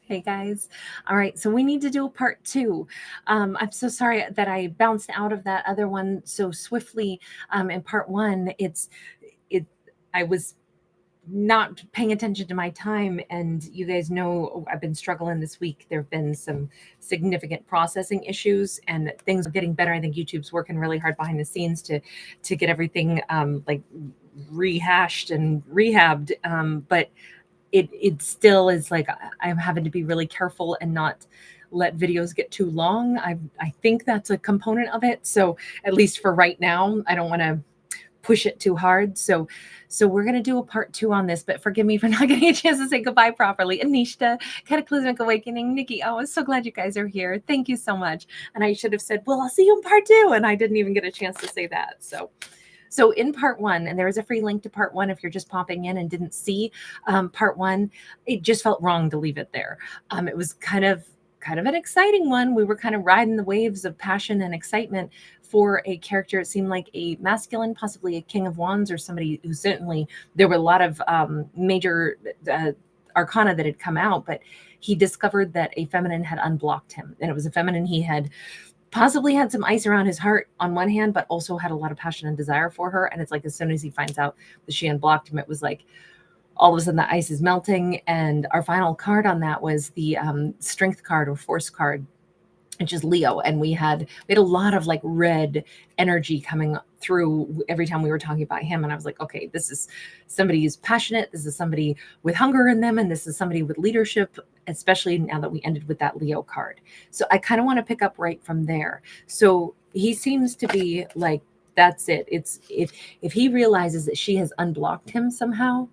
Hey guys. All right, so we need to do a part two. I'm so sorry that I bounced out of that other one so swiftly. In part one, it. I was not paying attention to my time, and you guys know I've been struggling this week. There have been some significant processing issues, and things are getting better. I think YouTube's working really hard behind the scenes to get everything like rehashed and rehabbed. But it still is like I'm having to be really careful and not let videos get too long. I think that's a component of it. So at least for right now, I don't want to push it too hard. So we're gonna do a part two on this, but forgive me for not getting a chance to say goodbye properly. Anishta, Cataclysmic Awakening, Nikki. Oh, I'm so glad you guys are here. Thank you so much. And I should have said, well, I'll see you in part two. And I didn't even get a chance to say that. So in part one, and there is a free link to part one if you're just popping in and didn't see part one, it just felt wrong to leave it there. It was kind of an exciting one. We were kind of riding the waves of passion and excitement for a character. It seemed like a masculine, possibly a King of Wands, or somebody who certainly, there were a lot of major arcana that had come out, but he discovered that a feminine had unblocked him, and it was a feminine he had possibly had some ice around his heart on one hand, but also had a lot of passion and desire for her. And it's like, as soon as he finds out that she unblocked him, it was like, all of a sudden the ice is melting. And our final card on that was the strength card or force card, which is Leo. And we had a lot of like red energy coming through every time we were talking about him. And I was like, okay, this is somebody who's passionate. This is somebody with hunger in them. And this is somebody with leadership, especially now that we ended with that Leo card. So I kind of want to pick up right from there. So he seems to be like, that's it. It's if he realizes that she has unblocked him somehow,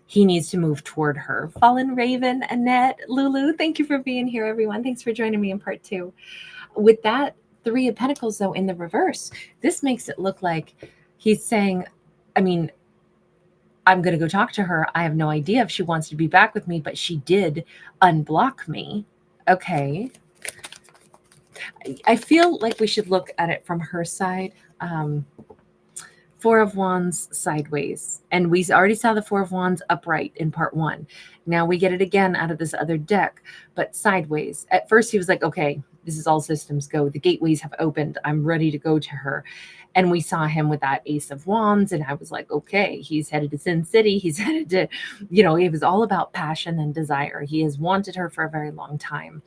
he needs to move toward her. Fallen Raven, Annette, Lulu, thank you for being here, everyone. Thanks for joining me in part two. With that Three of Pentacles, though, in the reverse, this makes it look like he's saying, I mean, I'm going to go talk to her. I have no idea if she wants to be back with me, but she did unblock me. Okay. I feel like we should look at it from her side. Four of Wands sideways. And we already saw the Four of Wands upright in part one. Now we get it again out of this other deck, but sideways. At first he was like, okay, this is all systems go. The gateways have opened. I'm ready to go to her. And we saw him with that Ace of Wands. And I was like, okay, he's headed to Sin City. He's headed to, it was all about passion and desire. He has wanted her for a very long time.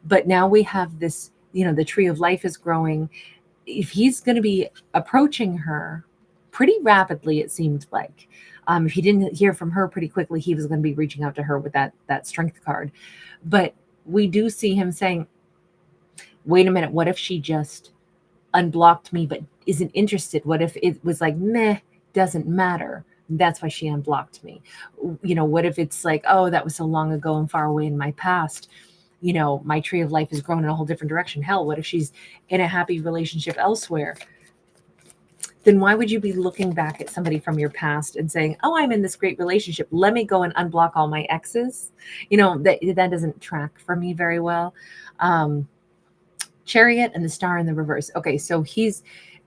But now we have this, the tree of life is growing. If he's going to be approaching her pretty rapidly, it seemed like. If he didn't hear from her pretty quickly, he was going to be reaching out to her with that strength card. But we do see him saying, wait a minute, what if she just unblocked me but isn't interested? What if it was like, meh, doesn't matter. That's why she unblocked me. What if it's like, oh, that was so long ago and far away in my past. My tree of life has grown in a whole different direction. Hell, what if she's in a happy relationship elsewhere? Then why would you be looking back at somebody from your past and saying, oh, I'm in this great relationship, let me go and unblock all my exes? That doesn't track for me very well. Chariot and the Star in the reverse. Okay, so he's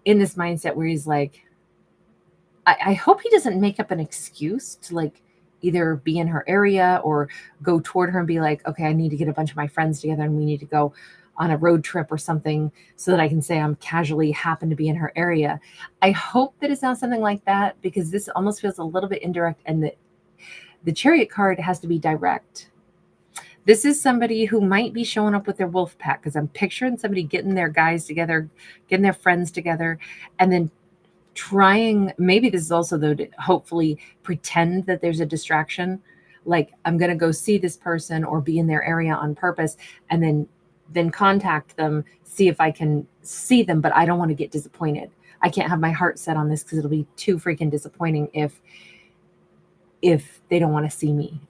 in this mindset where he's like, I hope he doesn't make up an excuse to like either be in her area or go toward her and be like, okay, I need to get a bunch of my friends together and we need to go on a road trip or something so that I can say I'm casually happen to be in her area. I hope that it's not something like that, because this almost feels a little bit indirect, and the Chariot card has to be direct. This is somebody who might be showing up with their wolf pack, because I'm picturing somebody getting their guys together, getting their friends together, and then trying, maybe this is also though to hopefully pretend that there's a distraction. Like, I'm going to go see this person or be in their area on purpose, and then contact them, see if I can see them, but I don't want to get disappointed. I can't have my heart set on this because it'll be too freaking disappointing if they don't want to see me.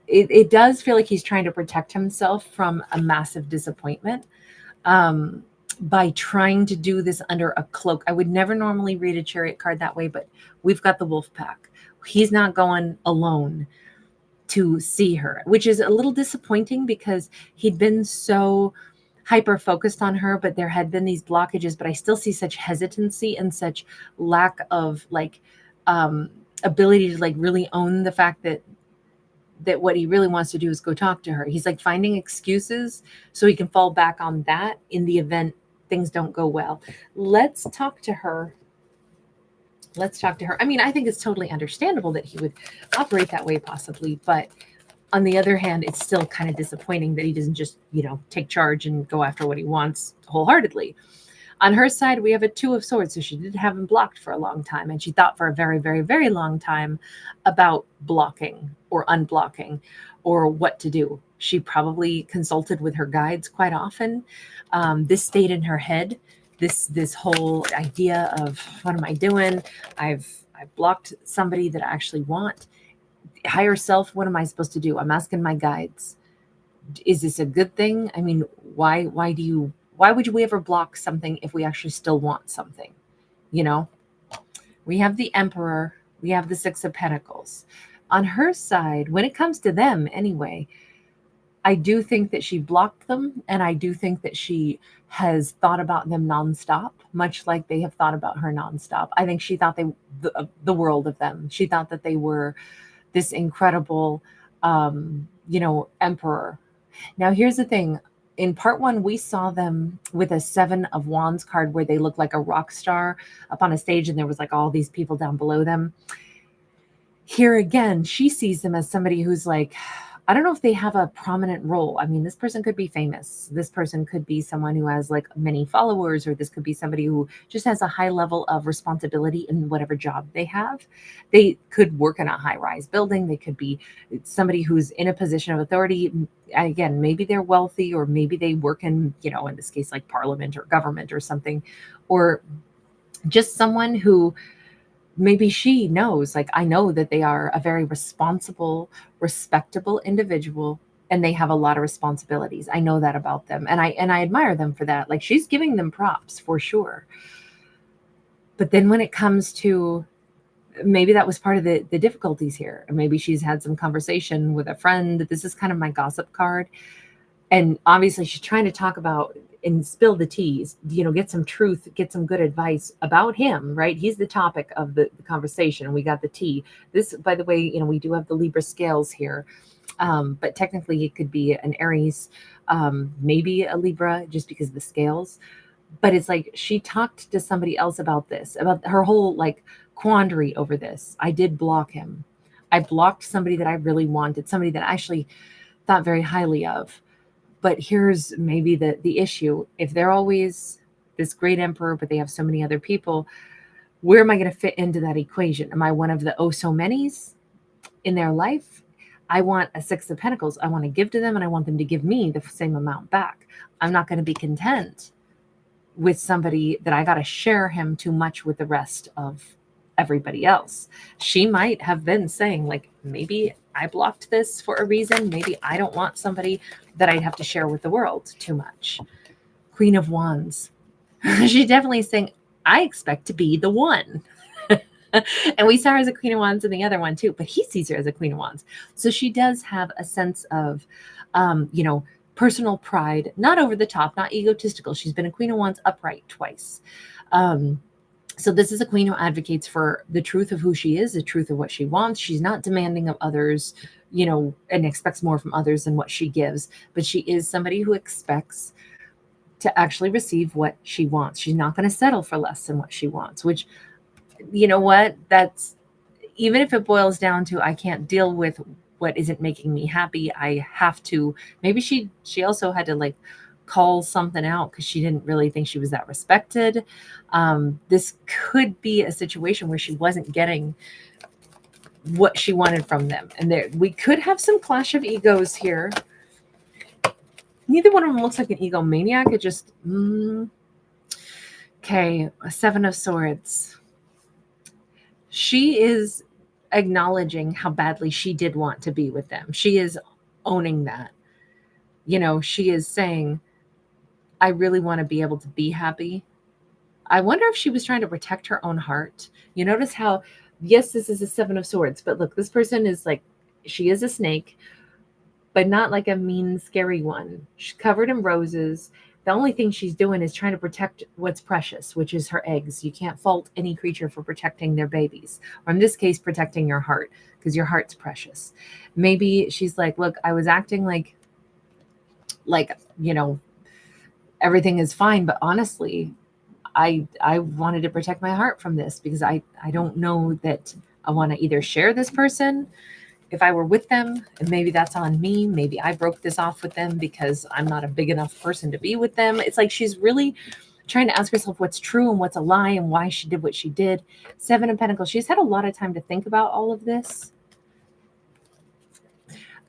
It does feel like he's trying to protect himself from a massive disappointment by trying to do this under a cloak. I would never normally read a Chariot card that way, but we've got the wolf pack. He's not going alone to see her, which is a little disappointing because he'd been so hyper focused on her, but there had been these blockages. But I still see such hesitancy and such lack of like ability to like really own the fact that that what he really wants to do is go talk to her. He's like finding excuses so he can fall back on that in the event things don't go well. Let's talk to her. Let's talk to her. I mean, I think it's totally understandable that he would operate that way, possibly. But on the other hand, it's still kind of disappointing that he doesn't just, take charge and go after what he wants wholeheartedly. On her side, we have a Two of Swords. So she did have him blocked for a long time. And she thought for a very, very, very long time about blocking or unblocking or what to do. She probably consulted with her guides quite often. This stayed in her head. This whole idea of, what am I doing? I've blocked somebody that I actually want. Higher self, what am I supposed to do? I'm asking my guides. Is this a good thing? I mean, why would we ever block something if we actually still want something? We have the Emperor, we have the Six of Pentacles. On her side, when it comes to them anyway, I do think that she blocked them, and I do think that she has thought about them nonstop, much like they have thought about her nonstop. I think she thought the world of them. She thought that they were this incredible, emperor. Now, here's the thing. In part one, we saw them with a Seven of Wands card where they looked like a rock star up on a stage, and there was like all these people down below them. Here again, she sees them as somebody who's like, I don't know if they have a prominent role. I mean, this person could be famous. This person could be someone who has like many followers, or this could be somebody who just has a high level of responsibility in whatever job they have. They could work in a high-rise building. They could be somebody who's in a position of authority. Again, maybe they're wealthy, or maybe they work in, in this case, like parliament or government or something, or just someone who maybe she knows, like, I know that they are a very responsible, respectable individual, and they have a lot of responsibilities. I know that about them. And I admire them for that. Like, she's giving them props for sure. But then when it comes to, maybe that was part of the difficulties here. Or maybe she's had some conversation with a friend. This is kind of my gossip card. And obviously she's trying to talk about and spill the teas, get some truth, get some good advice about him, right? He's the topic of the conversation. We got the tea. This, by the way, we do have the Libra scales here. But technically it could be an Aries, maybe a Libra, just because of the scales. But it's like she talked to somebody else about this, about her whole like quandary over this. I did block him. I blocked somebody that I really wanted, somebody that I actually thought very highly of. But here's maybe the issue. If they're always this great emperor, but they have so many other people, where am I going to fit into that equation? Am I one of the oh so many's in their life? I want a Six of Pentacles. I want to give to them, and I want them to give me the same amount back. I'm not going to be content with somebody that I got to share him too much with the rest of everybody else. She might have been saying, like, maybe I blocked this for a reason. Maybe I don't want somebody that I'd have to share with the world too much. Queen of Wands. She definitely is saying, I expect to be the one. And we saw her as a Queen of Wands in the other one too, but he sees her as a Queen of Wands. So she does have a sense of, personal pride, not over the top, not egotistical. She's been a Queen of Wands upright twice. So this is a queen who advocates for the truth of who she is, the truth of what she wants. She's not demanding of others, and expects more from others than what she gives. But she is somebody who expects to actually receive what she wants. She's not going to settle for less than what she wants, which, you know what? That's, even if it boils down to, I can't deal with what isn't making me happy. I have to, maybe she also had to like call something out because she didn't really think she was that respected. This could be a situation where she wasn't getting what she wanted from them. And there, we could have some clash of egos here. Neither one of them looks like an egomaniac. It just, okay, a Seven of Swords. She is acknowledging how badly she did want to be with them. She is owning that. She is saying, I really want to be able to be happy. I wonder if she was trying to protect her own heart. You notice how, yes, this is a Seven of Swords, but look, this person is like, she is a snake, but not like a mean, scary one. She's covered in roses. the only thing she's doing is trying to protect what's precious, which is her eggs. You can't fault any creature for protecting their babies, or in this case, protecting your heart, because your heart's precious. Maybe she's like, look, I was acting like, everything is fine, but honestly, I wanted to protect my heart from this, because I don't know that I want to either share this person if I were with them, and maybe that's on me. Maybe I broke this off with them because I'm not a big enough person to be with them. It's like she's really trying to ask herself what's true and what's a lie and why she did what she did. Seven of Pentacles. She's had a lot of time to think about all of this.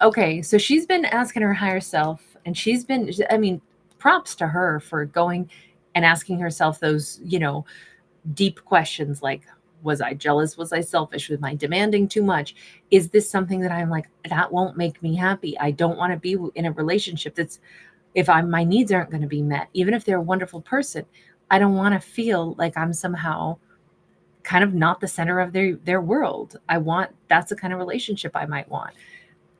Okay, so she's been asking her higher self, and she's been, props to her for going and asking herself those, deep questions like, was I jealous? Was I selfish? Was I demanding too much? Is this something that I'm like, that won't make me happy? I don't want to be in a relationship that's, my needs aren't going to be met, even if they're a wonderful person. I don't want to feel like I'm somehow kind of not the center of their world. That's the kind of relationship I might want.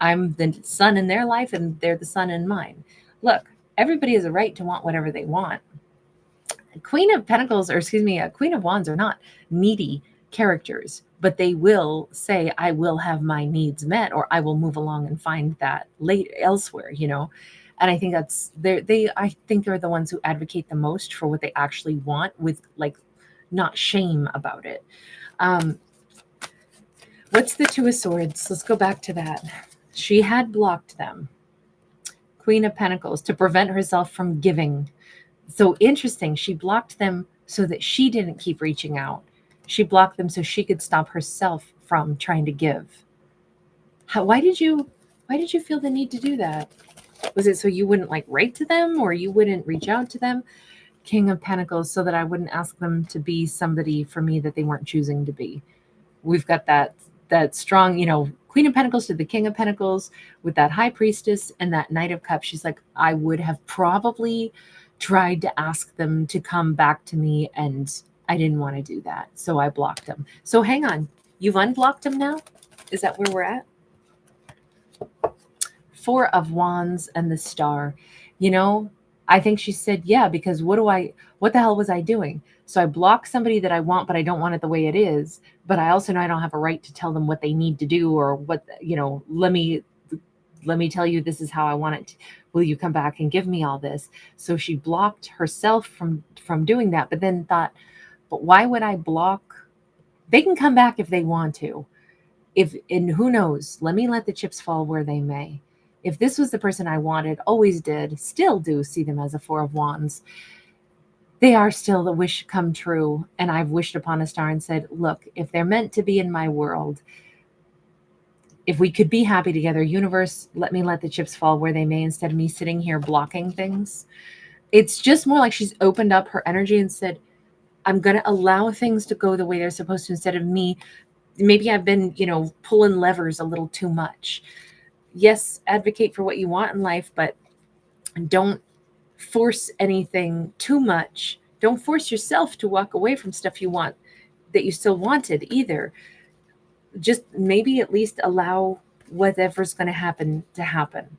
I'm the sun in their life and they're the sun in mine. Look, everybody has a right to want whatever they want. Queen of Pentacles, or excuse me, Queen of Wands are not needy characters, but they will say, I will have my needs met, or I will move along and find that elsewhere, And I think I think they're the ones who advocate the most for what they actually want, with not shame about it. What's the Two of Swords? Let's go back to that. She had blocked them. Queen of Pentacles, to prevent herself from giving. So interesting. She blocked them so that she didn't keep reaching out. She blocked them so she could stop herself from trying to give. Why did you feel the need to do that? Was it so you wouldn't write to them, or you wouldn't reach out to them? King of Pentacles, so that I wouldn't ask them to be somebody for me that they weren't choosing to be. We've got that strong, Queen of Pentacles to the King of Pentacles with that High Priestess and that Knight of Cups. She's like, I would have probably tried to ask them to come back to me, and I didn't want to do that, so I blocked them. So hang on, you've unblocked them now? Is that where we're at? Four of Wands and the Star. I think she said, yeah, because what the hell was I doing? So I block somebody that I want, but I don't want it the way it is. But I also know I don't have a right to tell them what they need to do, or what, let me tell you, this is how I want it. Will you come back and give me all this? So she blocked herself from doing that, but then thought, but why would I block? They can come back if they want to. And who knows? Let the chips fall where they may. If this was the person I wanted, always did, still do see them as a Four of Wands, they are still the wish come true. And I've wished upon a star and said, look, if they're meant to be in my world, if we could be happy together, universe, let the chips fall where they may, instead of me sitting here blocking things. It's just more like she's opened up her energy and said, I'm going to allow things to go the way they're supposed to, instead of me. Maybe I've been, pulling levers a little too much. Yes, advocate for what you want in life, but don't force anything too much. Don't force yourself to walk away from stuff you want that you still wanted either. Just maybe at least allow whatever's going to happen to happen.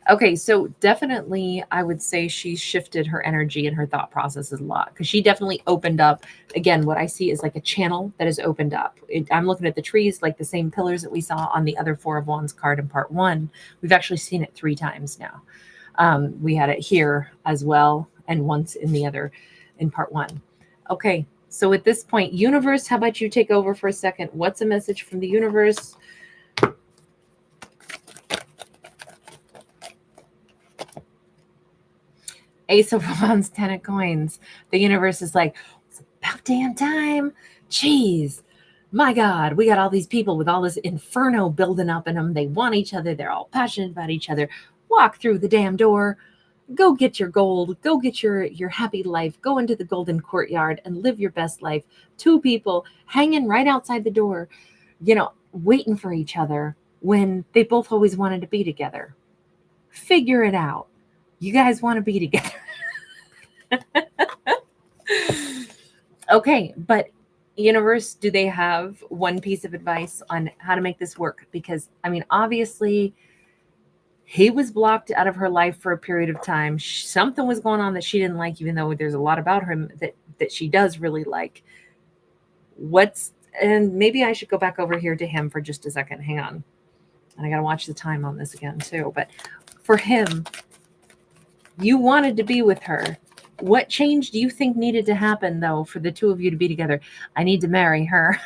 Okay, so definitely I would say she shifted her energy and her thought processes a lot, because she definitely opened up. Again, what I see is like a channel that is opened up. I'm looking at the trees, like the same pillars that we saw on the other Four of Wands card in part 1. We've actually seen it 3 times now. We had it here as well, and once in part 1. Okay, so at this point, universe, how about you take over for a second? What's a message from the universe? Ace of Wands, 10 of Coins. The universe is like, it's about damn time. Jeez, my God, we got all these people with all this inferno building up in them. They want each other. They're all passionate about each other. Walk through the damn door. Go get your gold. Go get your happy life. Go into the golden courtyard and live your best life. 2 people hanging right outside the door, waiting for each other when they both always wanted to be together. Figure it out. You guys want to be together. Okay, but universe, do they have one piece of advice on how to make this work? Because, obviously, He was blocked out of her life for a period of time. Something was going on that she didn't like, even though there's a lot about him that she does really like. And maybe I should go back over here to him for just a second. Hang on. And I got to watch the time on this again too. But for him, you wanted to be with her. What change do you think needed to happen, though, for the two of you to be together? I need to marry her.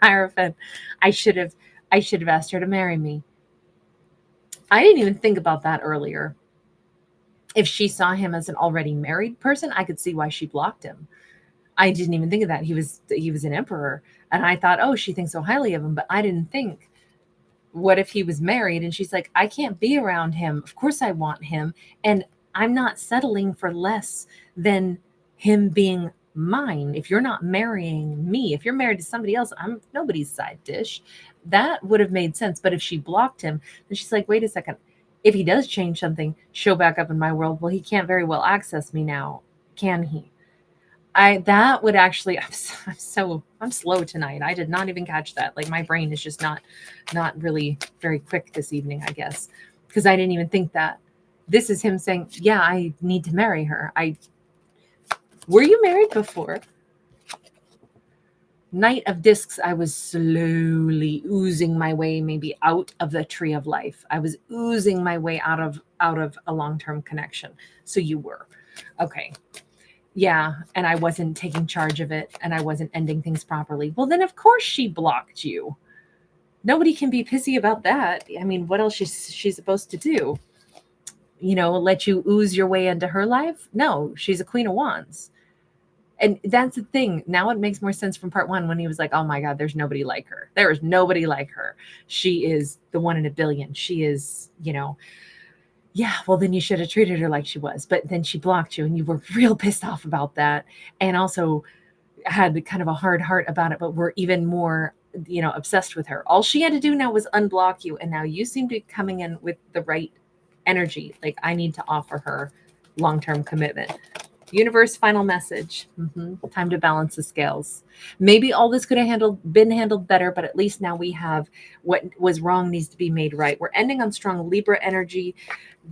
Hierophant. I should have asked her to marry me. I didn't even think about that earlier. If she saw him as an already married person, I could see why she blocked him. I didn't even think of that. He was an emperor, and I thought, oh, she thinks so highly of him, but I didn't think, what if he was married and she's like, I can't be around him. Of course I want him, and I'm not settling for less than him being mine. If you're not marrying me, if you're married to somebody else, I'm nobody's side dish. That would have made sense. But if she blocked him, then she's like, wait a second. If he does change something, show back up in my world, well, he can't very well access me now, can he? That would actually, I'm slow tonight. I did not even catch that. Like, my brain is just not really very quick this evening, I guess, because I didn't even think that. This is him saying, yeah, I need to marry her. Were you married before? Knight of Discs, I was slowly oozing my way maybe out of the tree of life. I was oozing my way out of a long-term connection. So you were. Okay. Yeah, and I wasn't taking charge of it, and I wasn't ending things properly. Well, then of course she blocked you. Nobody can be pissy about that. I mean, what else is she supposed to do? Let you ooze your way into her life? No, she's a Queen of Wands. And that's the thing. Now it makes more sense from part one when he was like, oh my God, there's nobody like her. There is nobody like her. She is the one in a billion. She is, yeah, well, then you should have treated her like she was. But then she blocked you and you were real pissed off about that. And also had kind of a hard heart about it, but were even more, obsessed with her. All she had to do now was unblock you. And now you seem to be coming in with the right energy. Like, I need to offer her long-term commitment. Universe, final message. Time to balance the scales. Maybe all this could have been handled better, but at least now we have what was wrong needs to be made right. We're ending on strong Libra energy.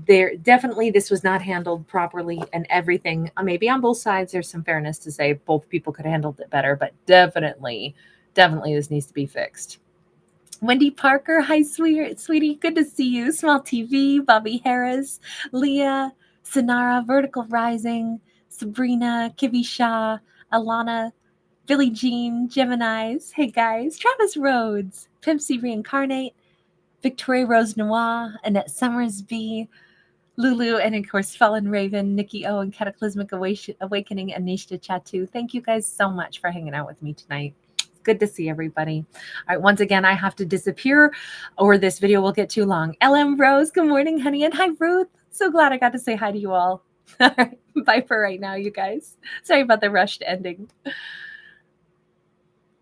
Definitely this was not handled properly, and everything. Maybe on both sides there's some fairness to say both people could have handled it better, but definitely this needs to be fixed. Wendy Parker, hi sweetie, good to see you. Small TV, Bobby Harris, Leah, Sonara, Vertical Rising, Sabrina, Kivi Shah, Alana, Billie Jean, Geminis, hey guys, Travis Rhodes, Pimp C Reincarnate, Victoria Rose Noir, Annette Summersby, Lulu, and of course Fallen Raven, Nikki O, and Cataclysmic Awakening, Anisha Chatu. Thank you guys so much for hanging out with me tonight. Good to see everybody. All right, once again, I have to disappear or this video will get too long. LM Rose, good morning, honey, and hi, Ruth. So glad I got to say hi to you all. All right, bye for right now, you guys. Sorry about the rushed ending.